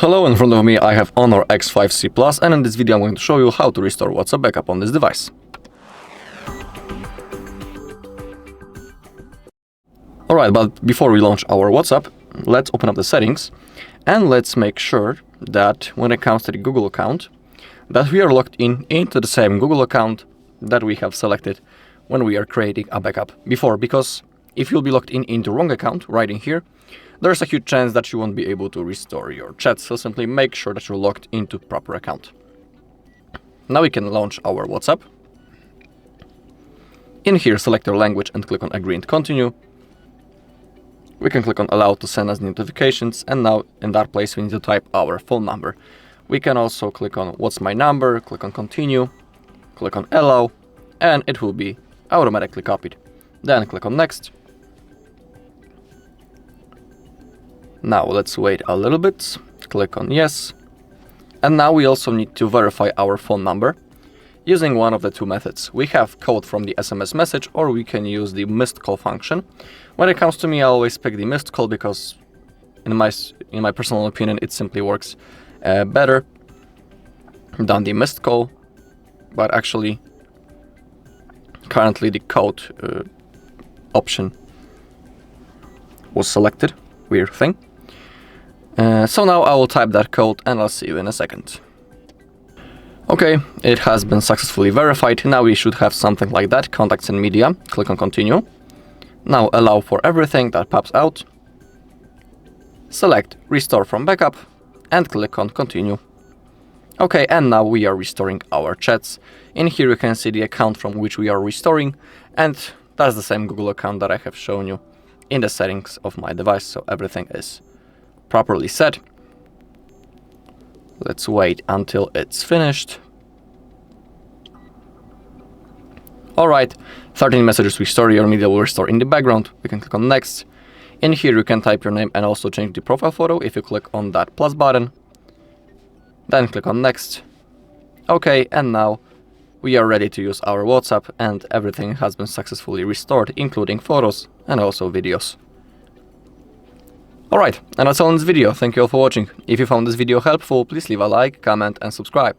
Hello, in front of me I have Honor X5c Plus, and in this video I'm going to show you how to restore WhatsApp backup on this device. Alright, but before we launch our WhatsApp, let's open up the settings and let's make sure that when it comes to the Google account, that we are logged into the same Google account that we have selected when we are creating a backup before, because if you'll be logged into wrong account right in here, there's a huge chance that you won't be able to restore your chat, so simply make sure that you're logged into proper account. Now we can launch our WhatsApp. In here, select your language and click on Agree and Continue. We can click on Allow to send us notifications, and now in that place we need to type our phone number. We can also click on What's my number, click on Continue, click on Allow, and it will be automatically copied. Then click on Next. Now let's wait a little bit, click on Yes. And now we also need to verify our phone number using one of the two methods. We have code from the SMS message, or we can use the missed call function. When it comes to me, I always pick the missed call because in my personal opinion, it simply works better than the missed call. But actually, currently the code option was selected. Weird thing. So now I will type that code and I'll see you in a second. Okay, it has been successfully verified. Now we should have something like that. Contacts and media. Click on Continue. Now allow for everything that pops out. Select Restore from Backup and click on Continue. Okay, and now we are restoring our chats. In here you can see the account from which we are restoring, and that's the same Google account that I have shown you in the settings of my device, so everything is properly set. Let's wait until it's finished. Alright, 13 messages restore, your media will restore in the background. We can click on Next. In here you can type your name and also change the profile photo if you click on that plus button. Then click on Next. Okay, and now we are ready to use our WhatsApp, and everything has been successfully restored, including photos and also videos. Alright, and that's all in this video. Thank you all for watching. If you found this video helpful, please leave a like, comment and subscribe.